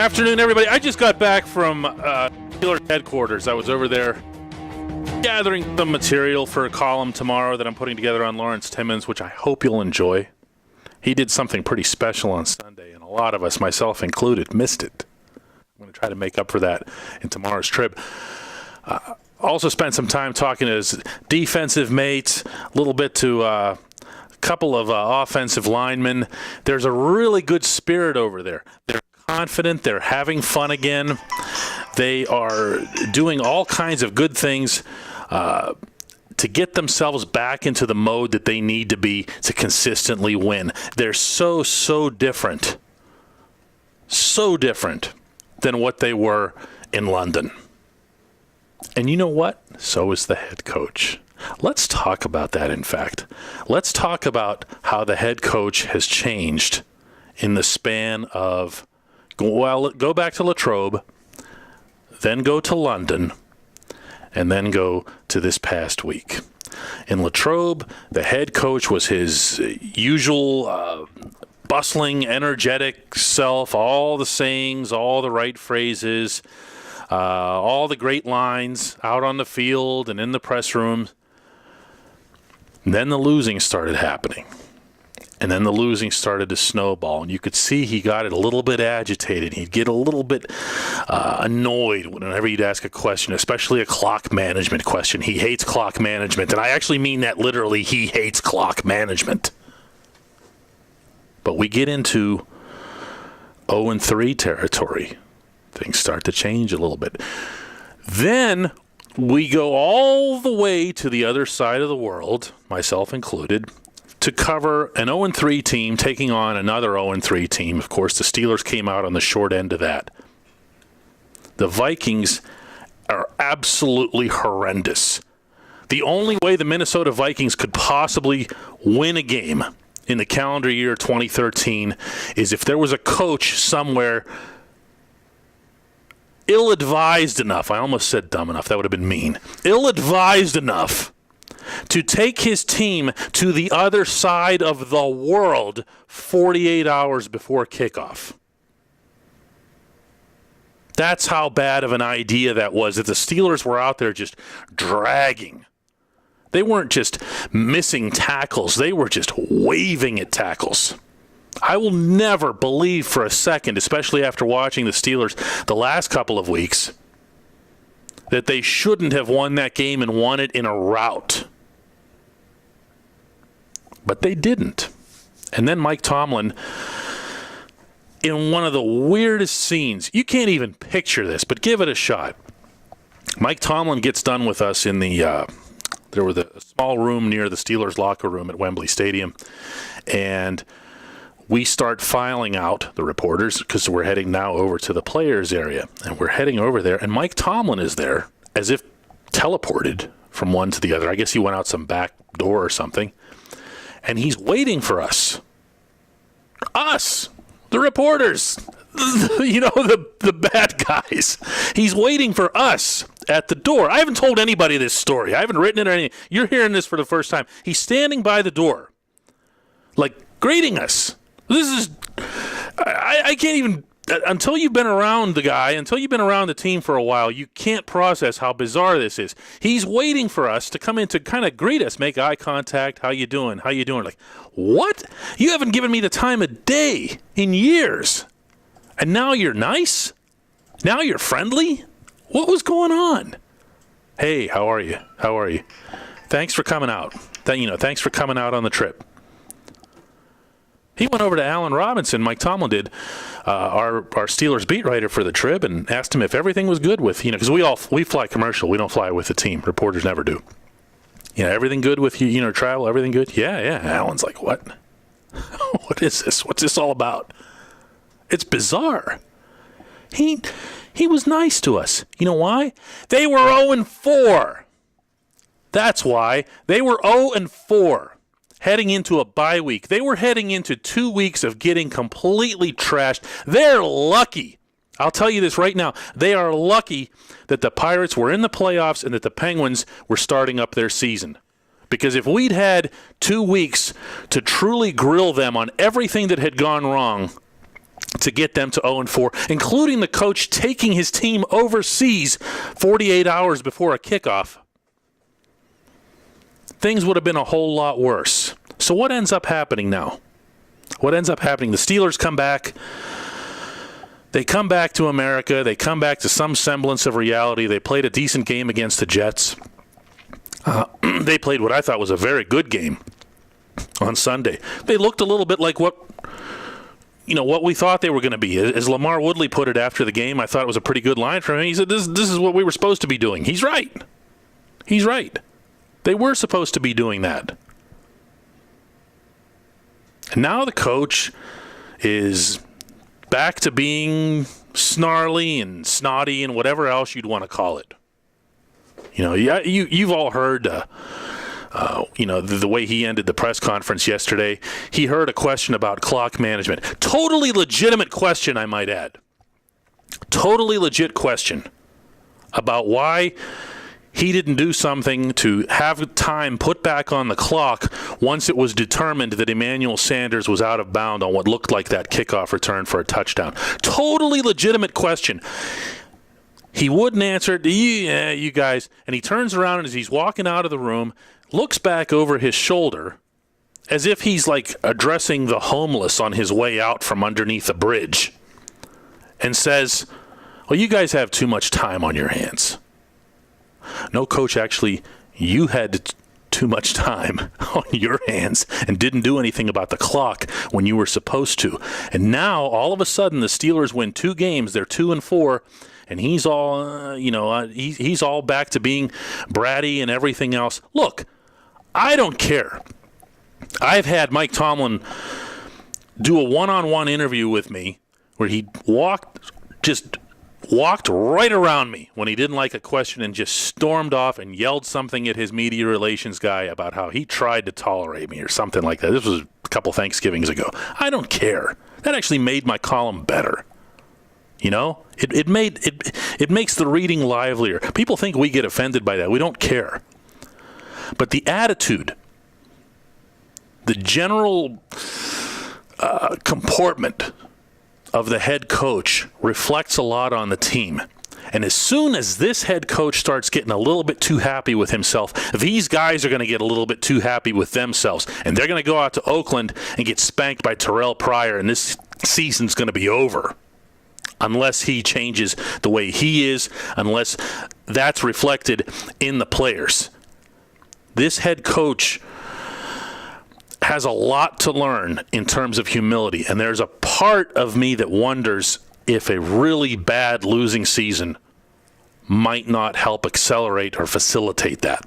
Afternoon, everybody. I just got back from Steelers headquarters. I was over there gathering some material for a column tomorrow that I'm putting together on Lawrence Timmons, which I hope you'll enjoy. He did something pretty special on Sunday, and a lot of us, myself included, missed it. I'm going to try to make up for that in tomorrow's trip. Also spent some time talking to his defensive mates, a little bit to a couple of offensive linemen. There's a really good spirit over there. They're confident. They're having fun again. They are doing all kinds of good things to get themselves back into the mode that they need to be to consistently win. They're so different. So different than what they were in London. And you know what? So is the head coach. Let's talk about that, in fact. Let's talk about how the head coach has changed in the span of, well, go back to Latrobe, then go to London, and then go to this past week. In Latrobe, the head coach was his usual bustling, energetic self, all the sayings, all the right phrases, all the great lines out on the field and in the press room. And then the losing started happening. And then the losing started to snowball. And you could see he got it a little bit agitated. He'd get a little bit annoyed whenever he'd ask a question, especially a clock management question. He hates clock management. And I actually mean that literally. He hates clock management. But we get into 0-3 territory. Things start to change a little bit. Then we go all the way to the other side of the world, myself included, to cover an 0-3 team taking on another 0-3 team. Of course, the Steelers came out on the short end of that. The Vikings are absolutely horrendous. The only way the Minnesota Vikings could possibly win a game in the calendar year 2013 is if there was a coach somewhere ill-advised enough, I almost said dumb enough, that would have been mean, ill-advised enough to take his team to the other side of the world 48 hours before kickoff. That's how bad of an idea that was, that the Steelers were out there just dragging. They weren't just missing tackles, they were just waving at tackles. I will never believe for a second, especially after watching the Steelers the last couple of weeks, that they shouldn't have won that game and won it in a rout. But they didn't. And then Mike Tomlin, in one of the weirdest scenes, you can't even picture this, but give it a shot. Mike Tomlin gets done with us in the, there was a small room near the Steelers locker room at Wembley Stadium, and we start filing out the reporters because we're heading now over to the players area. And we're heading over there, and Mike Tomlin is there as if teleported from one to the other. I guess he went out some back door or something. And he's waiting for us. Us, the reporters, you know, the bad guys. He's waiting for us at the door. I haven't told anybody this story. I haven't written it or anything. You're hearing this for the first time. He's standing by the door, like greeting us. This is, I can't even, until you've been around the guy, until you've been around the team for a while, you can't process how bizarre this is. He's waiting for us to come in to kind of greet us, make eye contact. How you doing? How you doing? Like, what? You haven't given me the time of day in years. And now you're nice? Now you're friendly? What was going on? Hey, how are you? How are you? Thanks for coming out. Thanks for coming out on the trip. He went over to Allen Robinson, Mike Tomlin did, our Steelers beat writer for the Trib, and asked him if everything was good with, because we fly commercial. We don't fly with the team. Reporters never do. Everything good with you, travel, everything good? Yeah. Allen's like, what? What is this? What's this all about? It's bizarre. He was nice to us. You know why? They were 0-4. That's why. They were 0-4. Heading into a bye week. They were heading into 2 weeks of getting completely trashed. They're lucky. I'll tell you this right now. They are lucky that the Pirates were in the playoffs and that the Penguins were starting up their season. Because if we'd had 2 weeks to truly grill them on everything that had gone wrong, to get them to 0-4, including the coach taking his team overseas 48 hours before a kickoff, things would have been a whole lot worse. So what ends up happening now? What ends up happening? The Steelers come back. They come back to America. They come back to some semblance of reality. They played a decent game against the Jets. They played what I thought was a very good game on Sunday. They looked a little bit like what we thought they were going to be. As Lamar Woodley put it after the game, I thought it was a pretty good line from him. He said, this is what we were supposed to be doing. He's right. He's right. They were supposed to be doing that. And now the coach is back to being snarly and snotty and whatever else you'd want to call it. You've all heard, the way he ended the press conference yesterday. He heard a question about clock management. Totally legitimate question, I might add. Totally legit question about why he didn't do something to have time put back on the clock once it was determined that Emmanuel Sanders was out of bounds on what looked like that kickoff return for a touchdown. Totally legitimate question. He wouldn't answer it. You guys. And he turns around and as he's walking out of the room, looks back over his shoulder as if he's like addressing the homeless on his way out from underneath a bridge and says, well, you guys have too much time on your hands. No, coach, actually, you had too much time on your hands and didn't do anything about the clock when you were supposed to. And now, all of a sudden, the Steelers win 2 games. They're 2-4, and he's all, he's all back to being bratty and everything else. Look, I don't care. I've had Mike Tomlin do a one-on-one interview with me where he walked right around me when he didn't like a question and just stormed off and yelled something at his media relations guy about how he tried to tolerate me or something like that. This was a couple Thanksgivings ago. I don't care. That actually made my column better. It makes the reading livelier. People think we get offended by that. We don't care. But the attitude, the general comportment of the head coach reflects a lot on the team. And as soon as this head coach starts getting a little bit too happy with himself, these guys are going to get a little bit too happy with themselves. And they're going to go out to Oakland and get spanked by Terrell Pryor, and this season's going to be over. Unless he changes the way he is, unless that's reflected in the players. This head coach has a lot to learn in terms of humility, and there's a part of me that wonders if a really bad losing season might not help accelerate or facilitate that.